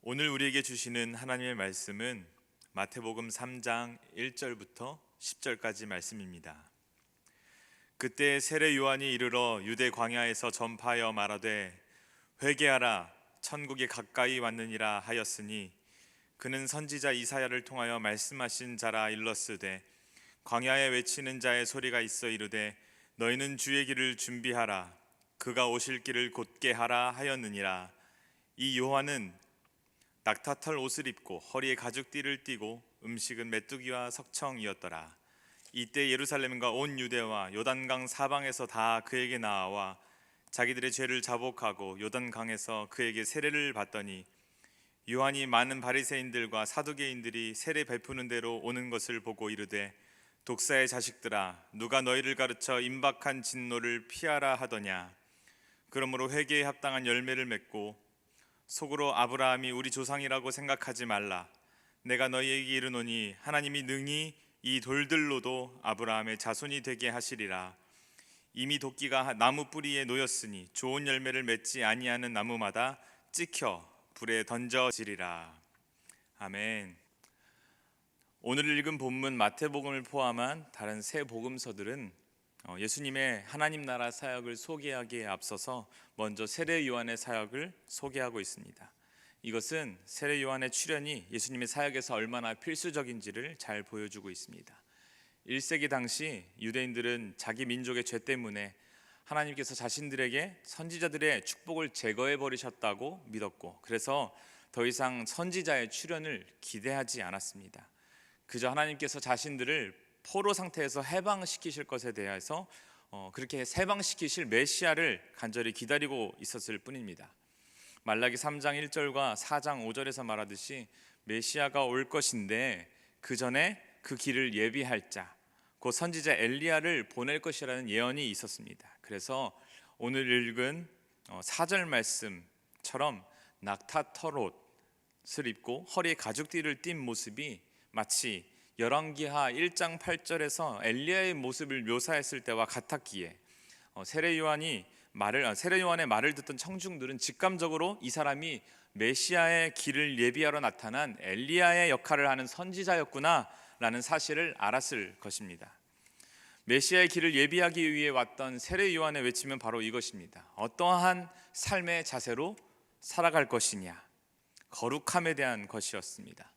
오늘 우리에게 주시는 하나님의 말씀은 마태복음 3장 1절부터 10절까지 말씀입니다. 그때 세례 요한이 이르러 유대 광야에서 전파하여 말하되 회개하라 천국이 가까이 왔느니라 하였으니 그는 선지자 이사야를 통하여 말씀하신 자라 일렀으되 광야에 외치는 자의 소리가 있어 이르되 너희는 주의 길을 준비하라 그가 오실 길을 곧게 하라 하였느니라. 이 요한은 낙타털 옷을 입고 허리에 가죽띠를 띠고 음식은 메뚜기와 석청이었더라. 이때 예루살렘과 온 유대와 요단강 사방에서 다 그에게 나와 자기들의 죄를 자복하고 요단강에서 그에게 세례를 받더니 요한이 많은 바리새인들과 사두개인들이 세례 베푸는 대로 오는 것을 보고 이르되 독사의 자식들아 누가 너희를 가르쳐 임박한 진노를 피하라 하더냐. 그러므로 회개에 합당한 열매를 맺고 속으로 아브라함이 우리 조상이라고 생각하지 말라. 내가 너희에게 이르노니 하나님이 능히 이 돌들로도 아브라함의 자손이 되게 하시리라. 이미 도끼가 나무 뿌리에 놓였으니 좋은 열매를 맺지 아니하는 나무마다 찍혀 불에 던져지리라. 아멘. 오늘 읽은 본문 마태복음을 포함한 다른 세 복음서들은 예수님의 하나님 나라 사역을 소개하기에 앞서서 먼저 세례 요한의 사역을 소개하고 있습니다. 이것은 세례 요한의 출현이 예수님의 사역에서 얼마나 필수적인지를 잘 보여주고 있습니다. 1세기 당시 유대인들은 자기 민족의 죄 때문에 하나님께서 자신들에게 선지자들의 축복을 제거해 버리셨다고 믿었고, 그래서 더 이상 선지자의 출현을 기대하지 않았습니다. 그저 하나님께서 자신들을 포로 상태에서 해방시키실 것에 대해서 그렇게 해방시키실 메시아를 간절히 기다리고 있었을 뿐입니다. 말라기 3장 1절과 4장 5절에서 말하듯이 메시아가 올 것인데 그 전에 그 길을 예비할 자, 곧 선지자 엘리야를 보낼 것이라는 예언이 있었습니다. 그래서 오늘 읽은 4절 말씀처럼 낙타털 옷을 입고 허리에 가죽띠를 띈 모습이 마치 열왕기하 1장 8절에서 엘리야의 모습을 묘사했을 때와 같았기에 세례 요한의 말을 듣던 청중들은 직감적으로 이 사람이 메시아의 길을 예비하러 나타난 엘리야의 역할을 하는 선지자였구나 라는 사실을 알았을 것입니다. 메시아의 길을 예비하기 위해 왔던 세례 요한의 외침은 바로 이것입니다. 어떠한 삶의 자세로 살아갈 것이냐, 거룩함에 대한 것이었습니다.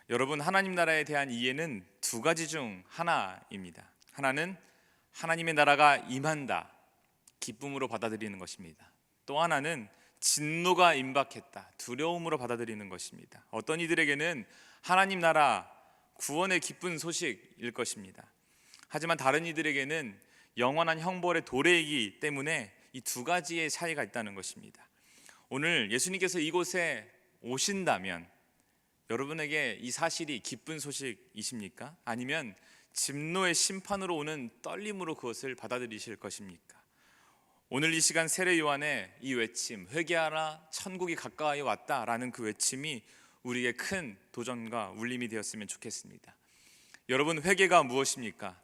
여러분, 하나님 나라에 대한 이해는 두 가지 중 하나입니다. 하나는 하나님의 나라가 임한다, 기쁨으로 받아들이는 것입니다. 또 하나는 진노가 임박했다, 두려움으로 받아들이는 것입니다. 어떤 이들에게는 하나님 나라 구원의 기쁜 소식일 것입니다. 하지만 다른 이들에게는 영원한 형벌의 도래이기 때문에 이 두 가지의 차이가 있다는 것입니다. 오늘 예수님께서 이곳에 오신다면 여러분에게 이 사실이 기쁜 소식이십니까? 아니면 진노의 심판으로 오는 떨림으로 그것을 받아들이실 것입니까? 오늘 이 시간 세례 요한의 이 외침, 회개하라 천국이 가까이 왔다라는 그 외침이 우리에게 큰 도전과 울림이 되었으면 좋겠습니다. 여러분, 회개가 무엇입니까?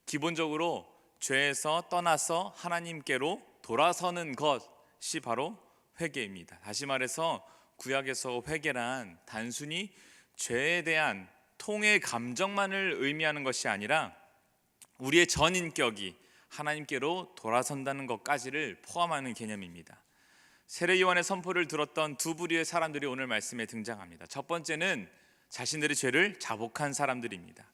기본적으로 죄에서 떠나서 하나님께로 돌아서는 것이 바로 회개입니다. 다시 말해서 구약에서 회개란 단순히 죄에 대한 통회 감정만을 의미하는 것이 아니라 우리의 전 인격이 하나님께로 돌아선다는 것까지를 포함하는 개념입니다. 세례 요한의 선포를 들었던 두 부류의 사람들이 오늘 말씀에 등장합니다. 첫 번째는 자신들의 죄를 자복한 사람들입니다.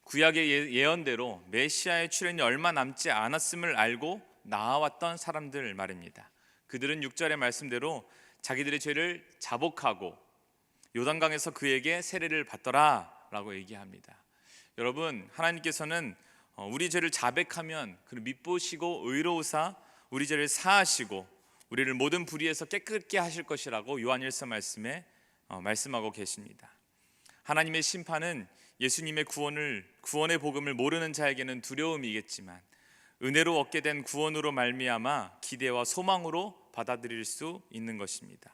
구약의 예언대로 메시아의 출현이 얼마 남지 않았음을 알고 나아왔던 사람들 말입니다. 그들은 6절의 말씀대로 자기들의 죄를 자복하고 요단강에서 그에게 세례를 받더라 라고 얘기합니다. 여러분, 하나님께서는 우리 죄를 자백하면 그를 밉보시고 의로우사 우리 죄를 사하시고 우리를 모든 불의에서 깨끗게 하실 것이라고 요한일서 말씀에 말씀하고 계십니다. 하나님의 심판은 예수님의 구원의 복음을 모르는 자에게는 두려움이겠지만 은혜로 얻게 된 구원으로 말미암아 기대와 소망으로 받아들일 수 있는 것입니다.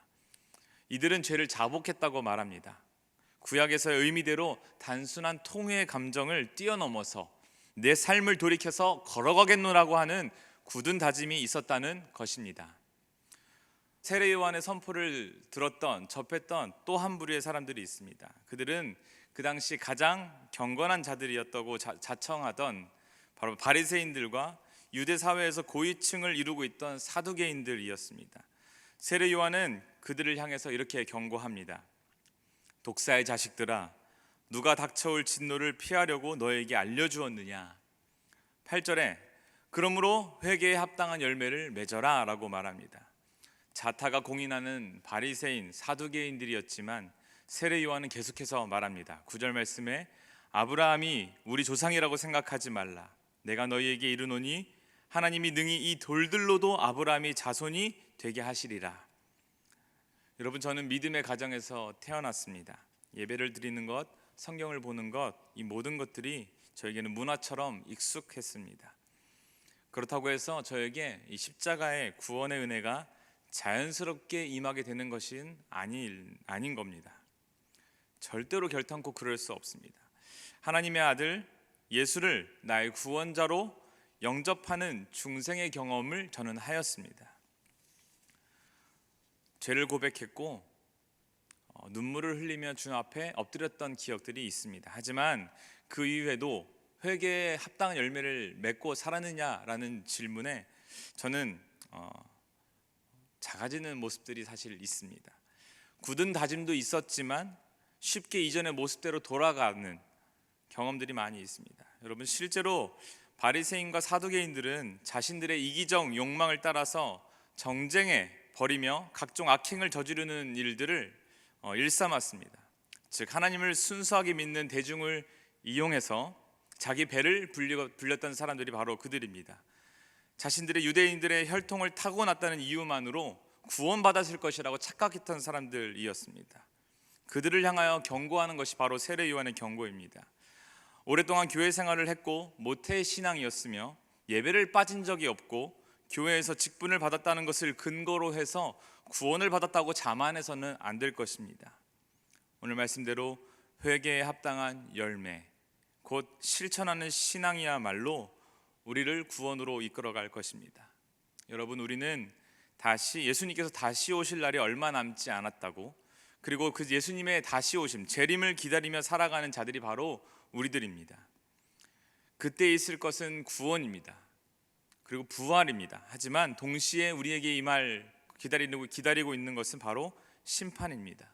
이들은 죄를 자복했다고 말합니다. 구약에서의 의미대로 단순한 통회의 감정을 뛰어넘어서 내 삶을 돌이켜서 걸어가겠노라고 하는 굳은 다짐이 있었다는 것입니다. 세례 요한의 선포를 들었던, 접했던 또 한 부류의 사람들이 있습니다. 그들은 그 당시 가장 경건한 자들이었다고 자청하던 바로 바리새인들과 유대 사회에서 고위층을 이루고 있던 사두개인들이었습니다. 세례 요한은 그들을 향해서 이렇게 경고합니다. 독사의 자식들아, 누가 닥쳐올 진노를 피하려고 너에게 알려주었느냐. 8절에 그러므로 회개에 합당한 열매를 맺어라 라고 말합니다. 자타가 공인하는 바리새인 사두개인들이었지만 세례 요한은 계속해서 말합니다. 9절 말씀에 아브라함이 우리 조상이라고 생각하지 말라. 내가 너희에게 이르노니 하나님이 능히 이 돌들로도 아브라함이 자손이 되게 하시리라. 여러분, 저는 믿음의 가정에서 태어났습니다. 예배를 드리는 것, 성경을 보는 것, 이 모든 것들이 저에게는 문화처럼 익숙했습니다. 그렇다고 해서 저에게 이 십자가의 구원의 은혜가 자연스럽게 임하게 되는 것은 아닌 겁니다. 절대로 결탄코 그럴 수 없습니다. 하나님의 아들 예수를 나의 구원자로 영접하는 중생의 경험을 저는 하였습니다. 죄를 고백했고 눈물을 흘리며 주 앞에 엎드렸던 기억들이 있습니다. 하지만 그 이후에도 회개에 합당한 열매를 맺고 살았느냐라는 질문에 저는 작아지는 모습들이 사실 있습니다. 굳은 다짐도 있었지만 쉽게 이전의 모습대로 돌아가는 경험들이 많이 있습니다. 여러분, 실제로 바리새인과 사두개인들은 자신들의 이기적 욕망을 따라서 정쟁에 버리며 각종 악행을 저지르는 일들을 일삼았습니다. 즉 하나님을 순수하게 믿는 대중을 이용해서 자기 배를 불렸던 사람들이 바로 그들입니다. 자신들의 유대인들의 혈통을 타고났다는 이유만으로 구원받았을 것이라고 착각했던 사람들이었습니다. 그들을 향하여 경고하는 것이 바로 세례 요한의 경고입니다. 오랫동안 교회 생활을 했고 모태 신앙이었으며 예배를 빠진 적이 없고 교회에서 직분을 받았다는 것을 근거로 해서 구원을 받았다고 자만해서는 안 될 것입니다. 오늘 말씀대로 회개에 합당한 열매, 곧 실천하는 신앙이야말로 우리를 구원으로 이끌어갈 것입니다. 여러분, 우리는 예수님께서 다시 오실 날이 얼마 남지 않았다고, 그리고 그 예수님의 다시 오심, 재림을 기다리며 살아가는 자들이 바로 우리들입니다. 그때 있을 것은 구원입니다. 그리고 부활입니다. 하지만 동시에 우리에게 임할 기다리고 있는 것은 바로 심판입니다.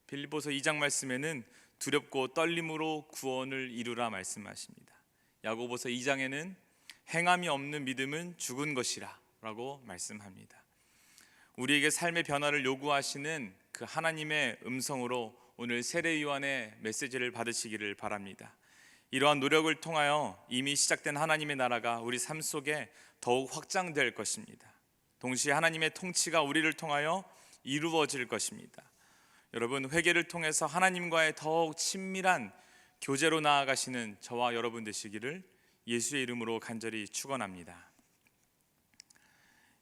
빌립보서 2장 말씀에는 두렵고 떨림으로 구원을 이루라 말씀하십니다. 야고보서 2장에는 행함이 없는 믿음은 죽은 것이라 라고 말씀합니다. 우리에게 삶의 변화를 요구하시는 그 하나님의 음성으로 오늘 세례 요한의 메시지를 받으시기를 바랍니다. 이러한 노력을 통하여 이미 시작된 하나님의 나라가 우리 삶 속에 더욱 확장될 것입니다. 동시에 하나님의 통치가 우리를 통하여 이루어질 것입니다. 여러분, 회개를 통해서 하나님과의 더욱 친밀한 교제로 나아가시는 저와 여러분 되시기를 예수의 이름으로 간절히 축원합니다.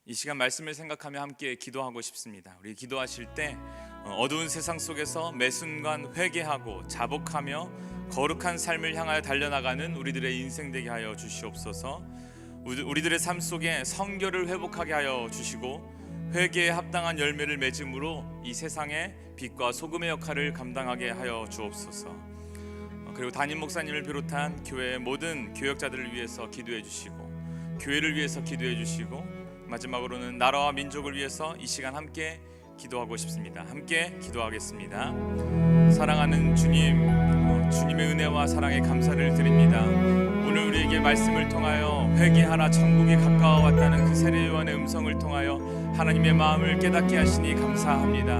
이 시간 말씀을 생각하며 함께 기도하고 싶습니다. 우리 기도하실 때 어두운 세상 속에서 매 순간 회개하고 자복하며 거룩한 삶을 향하여 달려나가는 우리들의 인생 되게 하여 주시옵소서. 우리들의 삶 속에 성결을 회복하게 하여 주시고 회개에 합당한 열매를 맺음으로 이 세상에 빛과 소금의 역할을 감당하게 하여 주옵소서. 그리고 담임 목사님을 비롯한 교회의 모든 교역자들을 위해서 기도해 주시고 교회를 위해서 기도해 주시고 마지막으로는 나라와 민족을 위해서 이 시간 함께 기도하고 싶습니다. 함께 기도하겠습니다. 사랑하는 주님, 주님의 은혜와 사랑에 감사를 드립니다. 오늘 우리에게 말씀을 통하여 회개하라 천국이 가까워왔다는 그 세례 요한의 음성을 통하여 하나님의 마음을 깨닫게 하시니 감사합니다.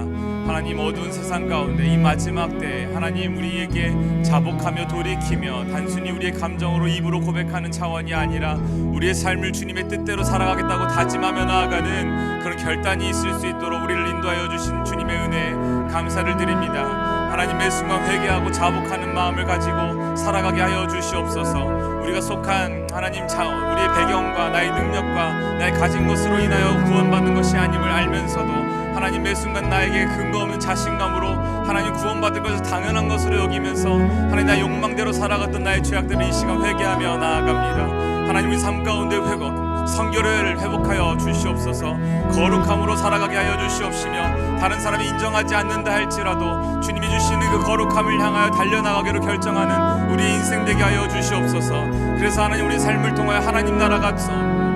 하나님, 어두운 세상 가운데 이 마지막 때에 하나님 우리에게 자복하며 돌이키며 단순히 우리의 감정으로 입으로 고백하는 차원이 아니라 우리의 삶을 주님의 뜻대로 살아가겠다고 다짐하며 나아가는 그런 결단이 있을 수 있도록 우리를 인도하여 주신 주님의 은혜에 감사를 드립니다. 하나님, 매 순간 회개하고 자복하는 마음을 가지고 살아가게 하여 주시옵소서. 우리가 속한 하나님 우리의 배경과 나의 능력과 나의 가진 것으로 인하여 구원받는 것이 아님을 알면서도 하나님, 매 순간 나에게 근거 없는 자신감으로 하나님 구원받을 것을 당연한 것으로 여기면서 하나님 나의 욕망대로 살아갔던 나의 죄악들을 이 시간 회개하며 나아갑니다. 하나님, 우리 삶 가운데 성결을 회복하여 주시옵소서. 주시옵소서. 거룩함으로 살아가게 하여 주시옵시며 다른 사람이 인정하지 않는다 할지라도 주님이 주시는 그 거룩함을 향하여 달려나가기로 결정하는 우리 인생 되게 하여 주시옵소서. 그래서 하나님 우리 삶을 통하여 하나님 나라가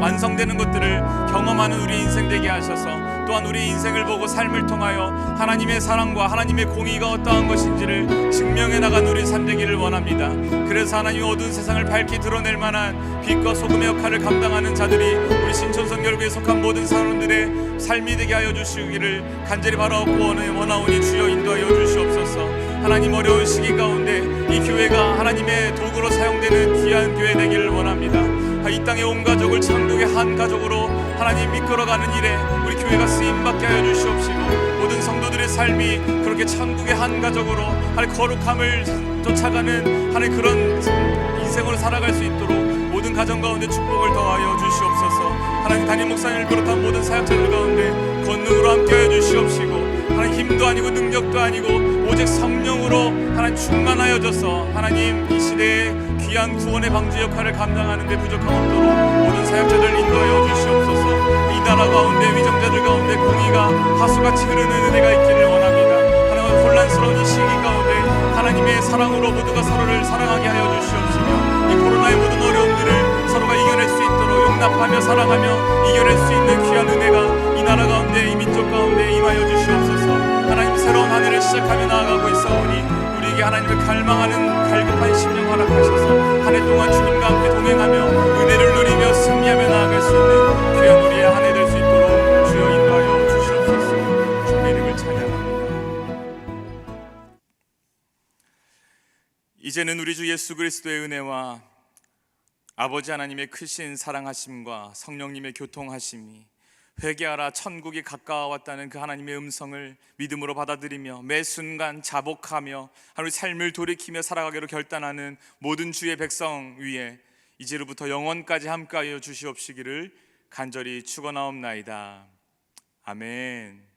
완성되는 것들을 경험하는 우리 인생 되게 하셔서 또한 우리 인생을 보고 삶을 통하여 하나님의 사랑과 하나님의 공의가 어떠한 것인지를 증명해 나간 우리 삶 되기를 원합니다. 그래서 하나님 어두운 세상을 밝히 드러낼 만한 빛과 소금의 역할을 감당하는 자들이 우리 신촌선 결국에 속한 모든 사람들의 삶이 되게 하여 주시기를 간절히 바라옵고 원하오니 주여 인도하여 주시옵소서. 하나님 어려운 시기 가운데 이 교회가 하나님의 도구로 사용되는 귀한 교회 되기를 원합니다. 이 땅의 온 가족을 천국의 한 가족으로 하나님 이끌어가는 일에 우리 교회가 쓰임받게 하여 주시옵시고 모든 성도들의 삶이 그렇게 천국의 한 가족으로 하나님 거룩함을 쫓아가는 하나님 그런 인생으로 살아갈 수 있도록 모든 가정 가운데 축복을 더하여 주시옵소서. 하나님 담임 목사님을 비롯한 모든 사역자들 가운데 권능으로 함께하여 주시옵시고 하나님 힘도 아니고 능력도 아니고 오직 성령으로 하나님 충만하여져서 하나님 이 시대에 귀한 구원의 방주 역할을 감당하는 데 부족함 없도록 모든 사역자들 인도하여 주시옵소서. 이 나라 가운데 위정자들 가운데 공의가 하수같이 흐르는 은혜가 있기를 원합니다. 하나님 혼란스러운 이 시기 가운데 하나님의 사랑으로 모두가 서로를 사랑하게 하여 주시옵시며 이 코로나의 모든 어려움들을 서로가 이겨낼 수 있도록 용납하며 사랑하며 이겨낼 수 있는 귀한 은혜가 이 나라 가운데 이 민족 가운데 임하여 주시옵소서. 하나님 새로운 한 해를 시작하며 나아가고 있사오니 우리에게 하나님을 갈망하는 갈급한 심령 허락하셔서 한 해 동안 주님과 함께 동행하며 은혜를 누리며 승리하며 나아갈 수 있는 귀한 우리의 한 해 될 수 있도록 주여 인도하여 주시옵소서. 주님의 이름을 찬양합니다. 이제는 우리 주 예수 그리스도의 은혜와 아버지 하나님의 크신 사랑하심과 성령님의 교통하심이 회개하라 천국이 가까워왔다는 그 하나님의 음성을 믿음으로 받아들이며 매 순간 자복하며 하루의 삶을 돌이키며 살아가기로 결단하는 모든 주의 백성 위에 이제로부터 영원까지 함께하여 주시옵시기를 간절히 축원하옵나이다. 아멘.